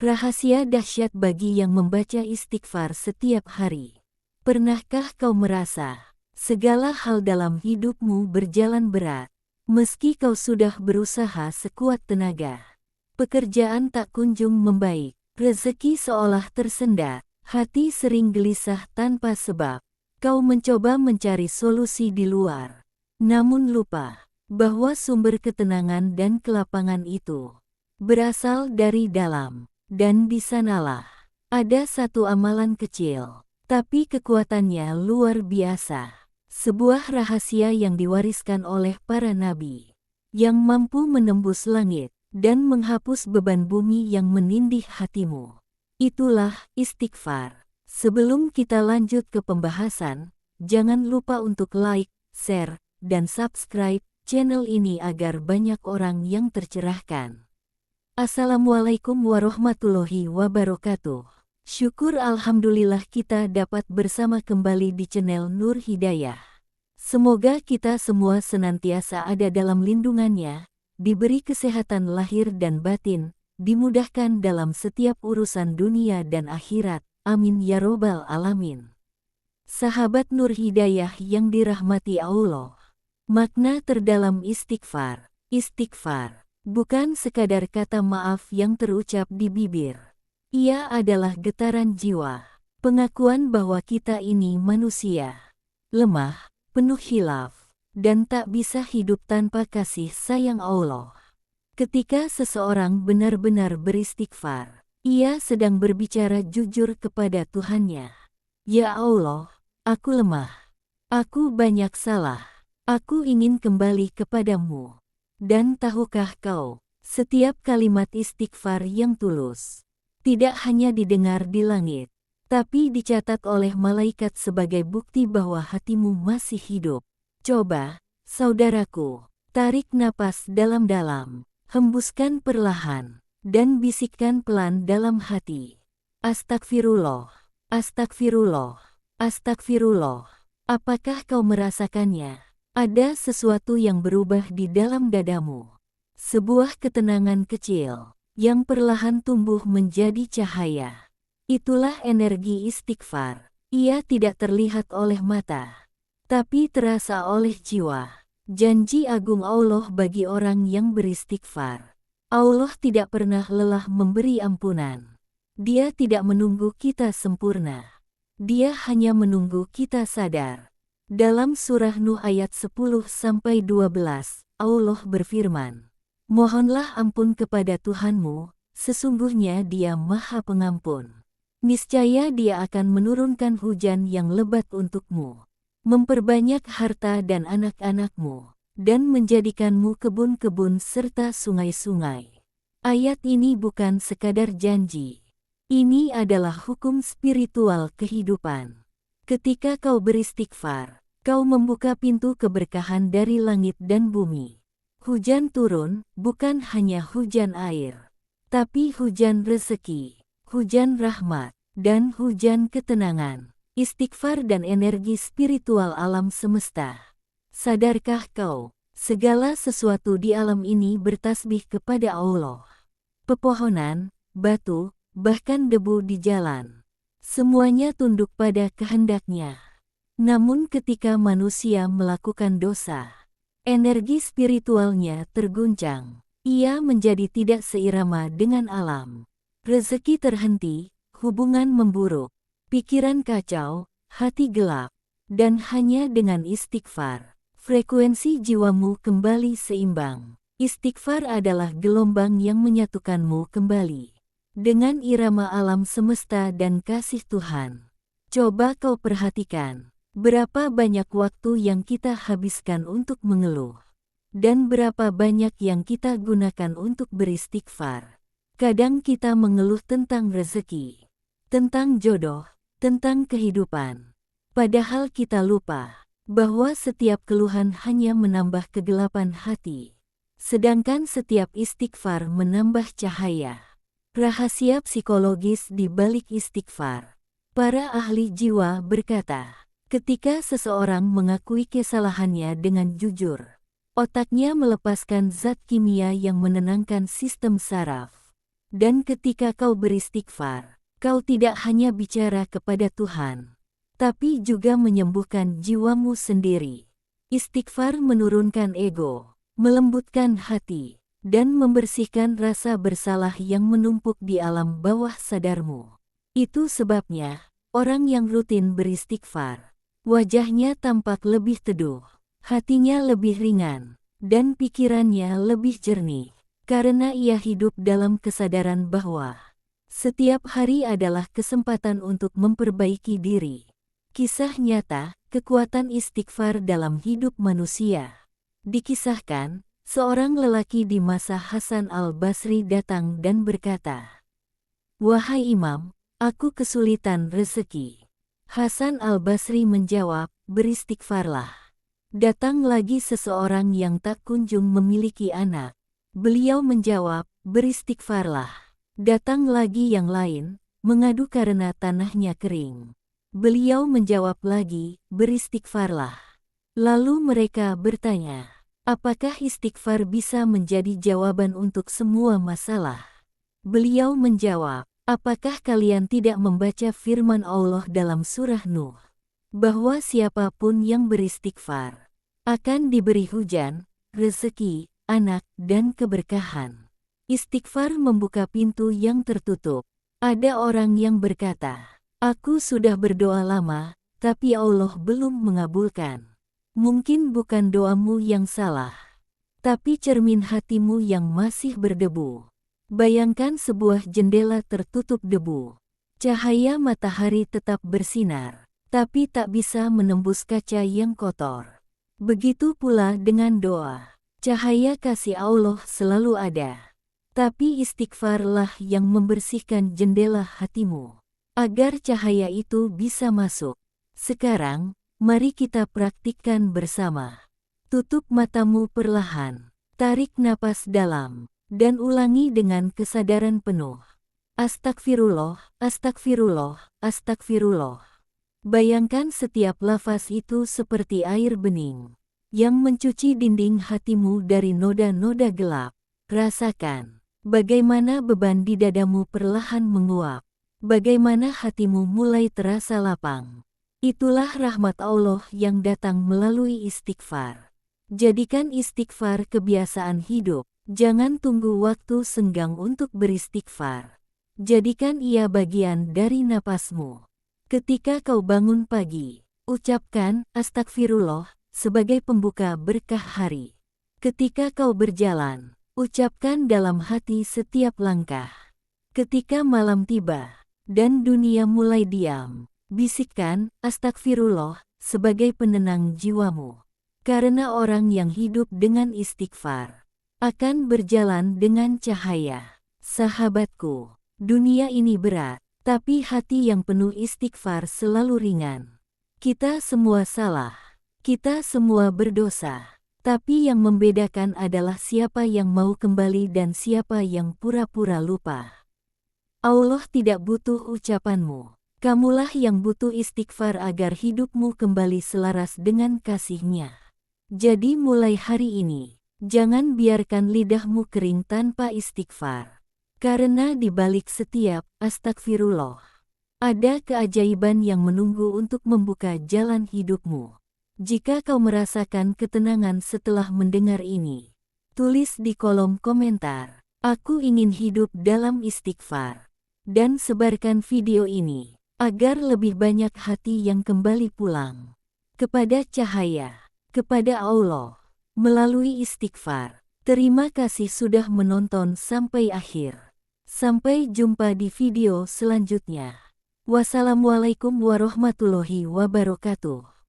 Rahasia dahsyat bagi yang membaca istighfar setiap hari. Pernahkah kau merasa segala hal dalam hidupmu berjalan berat, meski kau sudah berusaha sekuat tenaga? Pekerjaan tak kunjung membaik, rezeki seolah tersendat, hati sering gelisah tanpa sebab. Kau mencoba mencari solusi di luar, namun lupa bahwa sumber ketenangan dan kelapangan itu berasal dari dalam. Dan di sanalah ada satu amalan kecil, tapi kekuatannya luar biasa. Sebuah rahasia yang diwariskan oleh para nabi, yang mampu menembus langit dan menghapus beban bumi yang menindih hatimu. Itulah istighfar. Sebelum kita lanjut ke pembahasan, jangan lupa untuk like, share, dan subscribe channel ini agar banyak orang yang tercerahkan. Assalamualaikum warahmatullahi wabarakatuh. Syukur alhamdulillah kita dapat bersama kembali di channel Nur Hidayah. Semoga kita semua senantiasa ada dalam lindungannya, diberi kesehatan lahir dan batin, dimudahkan dalam setiap urusan dunia dan akhirat. Amin ya robbal alamin. Sahabat Nur Hidayah yang dirahmati Allah. Makna terdalam istighfar. Istighfar bukan sekadar kata maaf yang terucap di bibir. Ia adalah getaran jiwa, pengakuan bahwa kita ini manusia, lemah, penuh khilaf, dan tak bisa hidup tanpa kasih sayang Allah. Ketika seseorang benar-benar beristighfar, ia sedang berbicara jujur kepada Tuhannya. Ya Allah, aku lemah, aku banyak salah, aku ingin kembali kepadamu. Dan tahukah kau, setiap kalimat istighfar yang tulus tidak hanya didengar di langit, tapi dicatat oleh malaikat sebagai bukti bahwa hatimu masih hidup. Coba, saudaraku, tarik napas dalam-dalam, hembuskan perlahan, dan bisikkan pelan dalam hati. Astagfirullah, astagfirullah, astagfirullah. Apakah kau merasakannya? Ada sesuatu yang berubah di dalam dadamu. Sebuah ketenangan kecil yang perlahan tumbuh menjadi cahaya. Itulah energi istighfar. Ia tidak terlihat oleh mata, tapi terasa oleh jiwa. Janji agung Allah bagi orang yang beristighfar. Allah tidak pernah lelah memberi ampunan. Dia tidak menunggu kita sempurna. Dia hanya menunggu kita sadar. Dalam surah Nuh ayat 10-12, Allah berfirman, "Mohonlah ampun kepada Tuhanmu, sesungguhnya Dia Maha Pengampun. Niscaya Dia akan menurunkan hujan yang lebat untukmu, memperbanyak harta dan anak-anakmu, dan menjadikanmu kebun-kebun serta sungai-sungai." Ayat ini bukan sekadar janji. Ini adalah hukum spiritual kehidupan. Ketika kau beristighfar, kau membuka pintu keberkahan dari langit dan bumi. Hujan turun, bukan hanya hujan air, tapi hujan rezeki, hujan rahmat, dan hujan ketenangan, istighfar dan energi spiritual alam semesta. Sadarkah kau, segala sesuatu di alam ini bertasbih kepada Allah. Pepohonan, batu, bahkan debu di jalan, semuanya tunduk pada kehendaknya. Namun ketika manusia melakukan dosa, energi spiritualnya terguncang. Ia menjadi tidak seirama dengan alam. Rezeki terhenti, hubungan memburuk, pikiran kacau, hati gelap, dan hanya dengan istighfar, frekuensi jiwamu kembali seimbang. Istighfar adalah gelombang yang menyatukanmu kembali dengan irama alam semesta dan kasih Tuhan. Coba kau perhatikan, berapa banyak waktu yang kita habiskan untuk mengeluh, dan berapa banyak yang kita gunakan untuk beristighfar. Kadang kita mengeluh tentang rezeki, tentang jodoh, tentang kehidupan. Padahal kita lupa bahwa setiap keluhan hanya menambah kegelapan hati, sedangkan setiap istighfar menambah cahaya. Rahasia psikologis di balik istighfar. Para ahli jiwa berkata, ketika seseorang mengakui kesalahannya dengan jujur, otaknya melepaskan zat kimia yang menenangkan sistem saraf. Dan ketika kau beristighfar, kau tidak hanya bicara kepada Tuhan, tapi juga menyembuhkan jiwamu sendiri. Istighfar menurunkan ego, melembutkan hati, dan membersihkan rasa bersalah yang menumpuk di alam bawah sadarmu. Itu sebabnya, orang yang rutin beristighfar, wajahnya tampak lebih teduh, hatinya lebih ringan, dan pikirannya lebih jernih, karena ia hidup dalam kesadaran bahwa setiap hari adalah kesempatan untuk memperbaiki diri. Kisah nyata, kekuatan istighfar dalam hidup manusia. Dikisahkan, seorang lelaki di masa Hasan al-Basri datang dan berkata, "Wahai Imam, aku kesulitan rezeki." Hasan al-Basri menjawab, "Beristighfarlah." Datang lagi seseorang yang tak kunjung memiliki anak. Beliau menjawab, "Beristighfarlah." Datang lagi yang lain, mengadu karena tanahnya kering. Beliau menjawab lagi, "Beristighfarlah." Lalu mereka bertanya, apakah istighfar bisa menjadi jawaban untuk semua masalah? Beliau menjawab, apakah kalian tidak membaca firman Allah dalam surah Nuh, bahwa siapapun yang beristighfar akan diberi hujan, rezeki, anak, dan keberkahan. Istighfar membuka pintu yang tertutup. Ada orang yang berkata, "Aku sudah berdoa lama, tapi Allah belum mengabulkan." Mungkin bukan doamu yang salah, tapi cermin hatimu yang masih berdebu. Bayangkan sebuah jendela tertutup debu. Cahaya matahari tetap bersinar, tapi tak bisa menembus kaca yang kotor. Begitu pula dengan doa. Cahaya kasih Allah selalu ada, tapi istighfarlah yang membersihkan jendela hatimu, agar cahaya itu bisa masuk. Sekarang, mari kita praktikkan bersama. Tutup matamu perlahan, tarik napas dalam, dan ulangi dengan kesadaran penuh. Astagfirullah, astagfirullah, astagfirullah. Bayangkan setiap lafaz itu seperti air bening yang mencuci dinding hatimu dari noda-noda gelap. Rasakan bagaimana beban di dadamu perlahan menguap, bagaimana hatimu mulai terasa lapang. Itulah rahmat Allah yang datang melalui istighfar. Jadikan istighfar kebiasaan hidup. Jangan tunggu waktu senggang untuk beristighfar. Jadikan ia bagian dari napasmu. Ketika kau bangun pagi, ucapkan astagfirullah sebagai pembuka berkah hari. Ketika kau berjalan, ucapkan dalam hati setiap langkah. Ketika malam tiba dan dunia mulai diam, bisikkan astagfirullah sebagai penenang jiwamu. Karena orang yang hidup dengan istighfar akan berjalan dengan cahaya. Sahabatku, dunia ini berat, tapi hati yang penuh istighfar selalu ringan. Kita semua salah, kita semua berdosa, tapi yang membedakan adalah siapa yang mau kembali dan siapa yang pura-pura lupa. Allah tidak butuh ucapanmu. Kamulah yang butuh istighfar agar hidupmu kembali selaras dengan kasih-Nya. Jadi mulai hari ini, jangan biarkan lidahmu kering tanpa istighfar. Karena di balik setiap astagfirullah, ada keajaiban yang menunggu untuk membuka jalan hidupmu. Jika kau merasakan ketenangan setelah mendengar ini, tulis di kolom komentar, "Aku ingin hidup dalam istighfar." Dan sebarkan video ini, agar lebih banyak hati yang kembali pulang kepada cahaya, kepada Allah, melalui istighfar. Terima kasih sudah menonton sampai akhir. Sampai jumpa di video selanjutnya. Wassalamualaikum warahmatullahi wabarakatuh.